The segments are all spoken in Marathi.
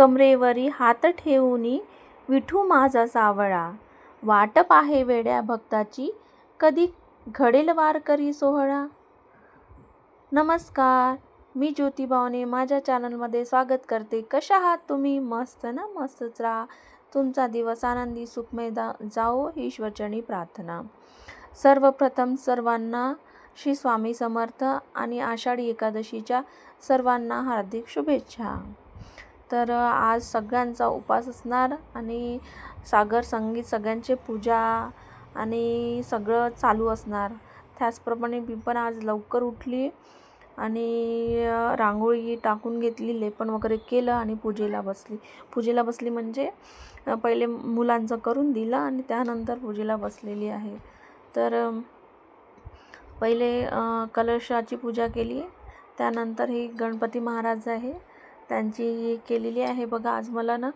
कमरेवरी हात ठेवूनी विठू माझा सावळा, वाट पाहे वेड्या भक्ताची कधी घडेल वारकरी सोहळा। नमस्कार, मी ज्योती बावणे माझ्या चॅनलमध्ये स्वागत करते। कशा आहात तुम्ही? मस्त ना? मस्तच राहा। तुमचा दिवस आनंदी सुखमय जाओ ही ईश्वरचरणी प्रार्थना। सर्वप्रथम सर्वांना श्री स्वामी समर्थ आणि आषाढी एकादशीच्या सर्वांना हार्दिक शुभेच्छा। तर आज सगळ्यांचा उपवास असणार आणि सागर संगीत सगळ्यांचे पूजा आणि सगळं चालू असणार। त्याचप्रमाणे मी पण आज लवकर उठली आणि रांगोळी टाकून घेतली, लेपन वगैरे केलं आणि पूजेला बसली म्हणजे पहिले मुलांचं करून दिलं आणि त्यानंतर पूजेला बसलेली आहे। तर पहिले कलशाची पूजा केली, त्यानंतर ही गणपती महाराज आहे त्यांची केलेली आहे। बघा आज मला ना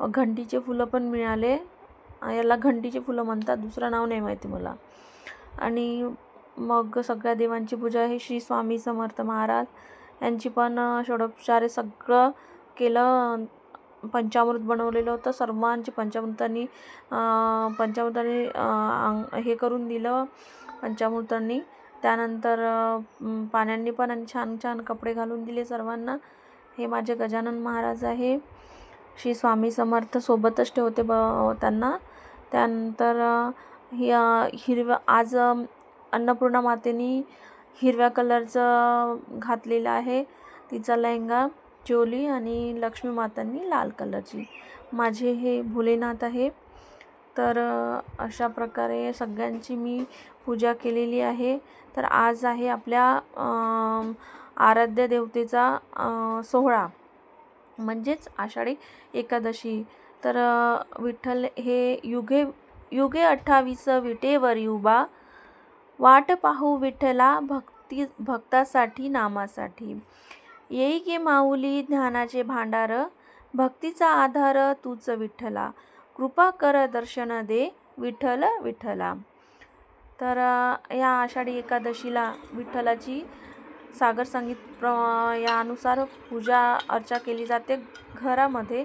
घंटीचे फुलं पण मिळाले, याला घंटीचे फुलं म्हणतात, दुसरं नाव नाही माहिती मला। आणि मग सगळ्या देवांची पूजा ही श्री स्वामी समर्थ महाराज यांची पण षोडोपचारे सगळं केलं। पंचामृत बनवलेलं होतं, सर्वांची पंचामृतांनी हे करून दिलं पंचामृतांनी। त्यानंतर पाण्याने पण आणि छान छान कपडे घालून दिले सर्वांना। हे माझे गजानन महाराज आहे, श्री स्वामी समर्थ सोबतच ठेवते त्यांना। त्यानंतर आज अन्नपूर्णा मातेनी हिरव्या कलरचं घातलेलं आहे, तिचा लेहंगा चोली, आणि लक्ष्मी मातांनी लाल कलरची। माझे हे भोलेनाथ आहे। तर अशा प्रकारे सगळ्यांची मी पूजा केलेली आहे। तर आज आहे आपल्या आराध्य देवतेचा सोहळा म्हणजेच आषाढी एकादशी। तर विठ्ठल हे युगे युगे 28 विटेवरी उभा, वाट पाहू विठ्ठला भक्तासाठी नामासाठी। येई गे माऊली ज्ञानाचे भांडार, भक्तीचा आधार तूच विठ्ठला, कृपा कर दर्शन दे विठ्ठल विठ्ठला। तर या आषाढी एकादशीला विठ्ठलाची सागर संगीत यानुसार पूजा अर्चा केली जाते घरामध्ये।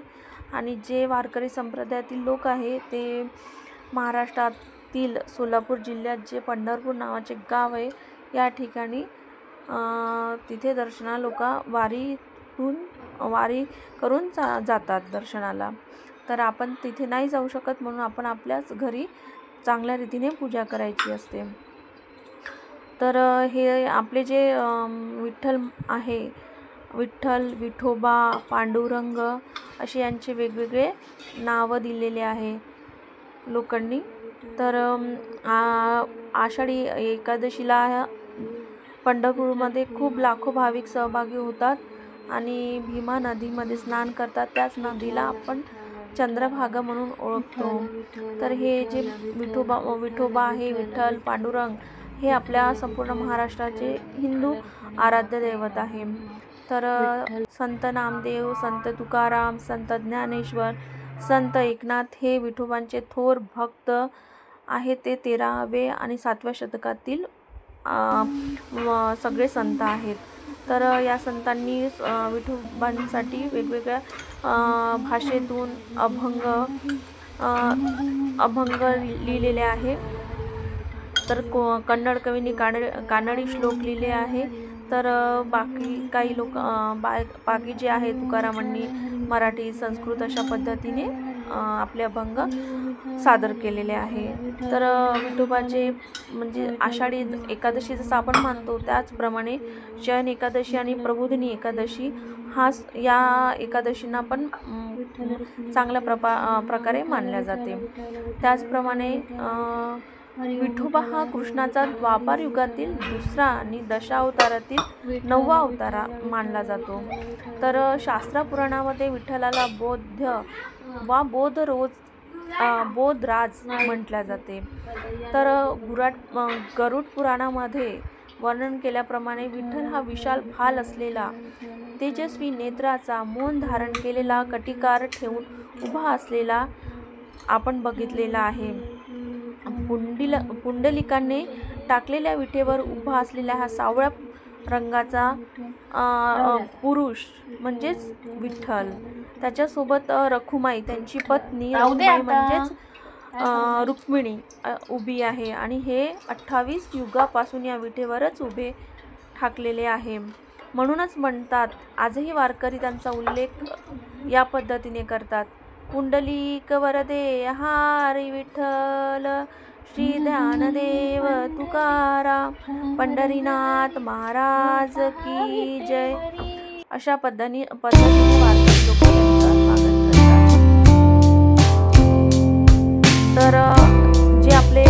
आणि जे वारकरी संप्रदायातील लोक आहे ते महाराष्ट्रातील सोलापूर जिल्ह्यात जे पंढरपूर नावाचे गाव आहे या ठिकाणी तिथे दर्शनाला लोक वारी करून जातात दर्शनाला। तर आपण तिथे नाही जाऊ शकत म्हणून आपण आपल्याच घरी चांगल्या रीतीने पूजा करायची असते। तर हे आपले जे विठ्ठल आहे, विठ्ठल, विठोबा, पांडुरंग असे यांचे वेगवेगळे नावं दिलेले आहे लोकांनी। तर आषाढी एकादशीला पंढरपूरमध्ये खूप लाखो भाविक सहभागी होतात आणि भीमा नदीमध्ये स्नान करतात। त्याच नदीला आपण चंद्रभागा म्हणून ओळखतो। तर हे जे विठोबा आहे, विठ्ठल, पांडुरंग हे आपल्या संपूर्ण महाराष्ट्राचे हिंदू आराध्य दैवत आहे। तर संत नामदेव, संत तुकाराम, संत ज्ञानेश्वर, संत एकनाथ हे विठोबांचे थोर भक्त आहेत। ते 13वे आणि 7व्या शतकातील सगळे संत आहेत। तर या संतांनी विठोबांसाठी वेगवेगळ्या भाषेतून अभंग लिहिलेले आहे। तर कन्नड कवींनी कानडी श्लोक लिहिले आहे। तर बाकी जे आहे तुकारामांनी मराठी, संस्कृत अशा पद्धतीने आपले अभंग सादर केलेले आहे। तर विठोबाचे म्हणजे आषाढी एकादशी जसं आपण मानतो त्याचप्रमाणे शयन एकादशी आणि प्रबोधिनी एकादशी या एकादशींना पण चांगल्या प्रकारे मानल्या जाते। त्याचप्रमाणे विठोबा हा कृष्णाचा द्वापार युगातील दुसरा आणि दशावतारातील 9वा अवतार मानला जातो। तर शास्त्र पुराणामध्ये विठ्ठलाला बोधराज म्हटले जाते। तर गरुड पुराणामध्ये वर्णन केल्याप्रमाणे विठ्ठल हा विशाल भाल असलेला, तेजस्वी नेत्राचा, मौन धारण केलेला, कटिकार ठेवून उभा असलेला आपण बघितलेला आहे। पुंडलिकाने टाकलेल्या विटेवर उभा असलेला हा सावळ्या रंगाचा पुरुष म्हणजेच विठ्ठल। त्याच्यासोबत रखुमाई त्यांची पत्नी रखुमाई म्हणजेच रुक्मिणी उभी आहे आणि हे 28 युगापासून या विटेवरच उभे ठाकलेले आहे. म्हणूनच म्हणतात आजही वारकरी त्यांचा उल्लेख या पद्धतीने करतात. पुंडलिक वरदे हरी विठ्ठल, श्री ज्ञानदेव तुकाराम, पंढरीनाथ महाराज की जय. अशा पद्धतीने वारकरी लोक त्यांचं स्वागत करतात. तर जे आपले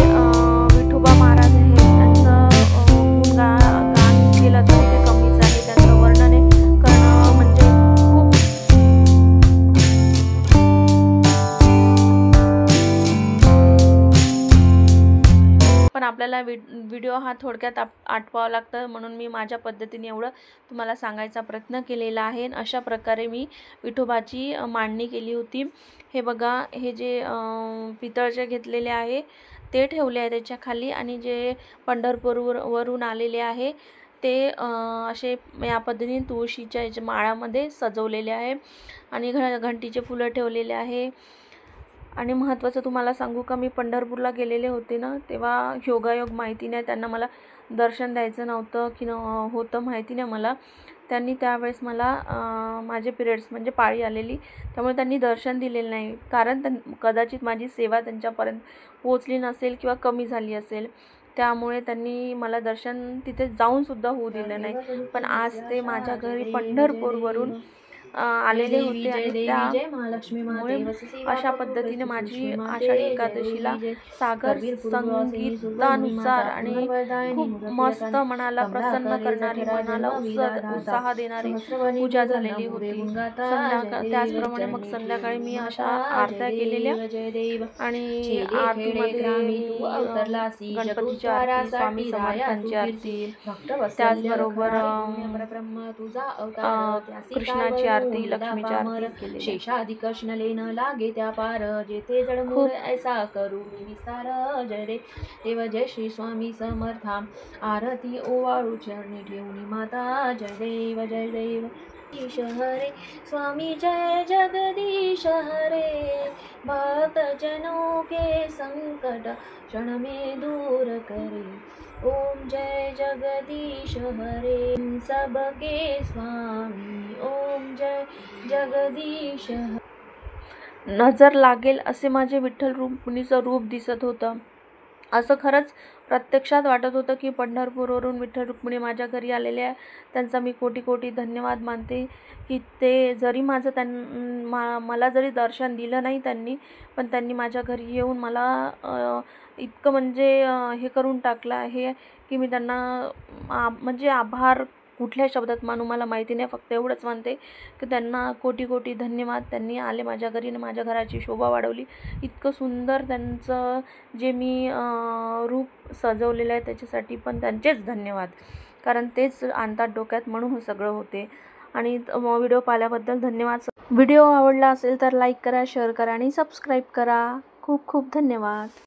विठोबा महाराज आहेत त्यांचं गुणगान केलं तरी ते कमीच आहे. त्यांचं वर्णन करणं म्हणजे खूप. पण आपल्याला व्हिडिओ हा थोडक्यात आटपावा लागतं, म्हणून मी माझ्या पद्धतीने एवढं तुम्हाला सांगायचा प्रयत्न केलेला आहे. अशा प्रकारे मी विठोबाची मांडणी केली होती. हे बघा, हे जे पितळचे घेतलेले आहे ते ठेवले आहे त्याच्या खाली, आणि जे पंढरपूरवरून आलेले आहे ते असे या पद्धतीने तुळशीच्या याच्या माळामध्ये सजवलेले आहे आणि घंटीचे फुलं ठेवलेले आहे. आणि महत्त्वाचं तुम्हाला सांगू का, मी पंढरपूरला गेलेले होते ना, तेव्हा योगायोग माहिती नाही, त्यांना मला दर्शन द्यायचं नव्हतं की होतं माहिती नाही मला. त्यांनी त्यावेळेस मला माझे पिरियड्स म्हणजे पाळी आलेली, त्यामुळे त्यांनी दर्शन दिलेलं नाही. कारण कदाचित माझी सेवा त्यांच्यापर्यंत पोचली नसेल किंवा कमी झाली असेल, त्यामुळे त्यांनी मला दर्शन तिथे जाऊनसुद्धा होऊ दिलं नाही. पण आज ते माझ्या घरी पंढरपूरवरून आलेले होते आणि त्यामुळे अशा पद्धतीने माझी आषाढी एकादशीला सागर संगीतानुसार आणि खूप मस्त मनाला प्रसन्न करणारी, मनाला उत्साह देणारी पूजा झालेली होती. त्याचप्रमाणे मग संध्याकाळी मी अशा आरत्या केलेल्या आणि आरतीमध्ये गणपतीची आरती, स्वामी समर्थांची आरती, त्याचबरोबर कृष्णाची आरती, लक्ष्मीची आरती केली. शेषादी कृष्णले न लागे त्या पार, जेथे जडमूळ ऐसा करू मी विस्तार. जय देव जय श्री स्वामी समर्था, आरती ओवाळू चरणी ठेवणी माता. जय देव जय देव ईश हरे स्वामी, जय जगदीश हरे. भक्त जनों के संकट क्षण में दूर करे, ओम जय जगदीश हरे. सबके स्वामी, ओम जय जगदीश. नजर लागेल असे माझे विठ्ठल रुक्मिणीचं रूप दिसत होतं. असं खरंच प्रत्यक्षात वाटत होतं की पंढरपूरवरून विठ्ठल रुक्मिणी माझ्या घरी आलेले आहे. त्यांचा मी कोटी कोटी धन्यवाद मानते की ते जरी मला जरी दर्शन दिलं नाही त्यांनी, पण त्यांनी माझ्या घरी येऊन मला इतकं म्हणजे हे करून टाकलं आहे की मी त्यांना म्हणजे आभार कुठल्या शब्दात मानू मला माहिती नाही. फक्त एवढंच म्हणते की त्यांना कोटी कोटी धन्यवाद. त्यांनी आले माझ्या घरी आणि माझ्या घराची शोभा वाढवली. इतकं सुंदर त्यांचं जे मी रूप सजवलेलं आहे त्याच्यासाठी पण त्यांचेच धन्यवाद, कारण तेच आणतात डोक्यात, म्हणून हे सगळं होते. आणि व्हिडिओ पाहिल्याबद्दल धन्यवाद. व्हिडिओ आवडला असेल तर लाईक करा, शेअर करा आणि सबस्क्राईब करा. खूप खूप धन्यवाद.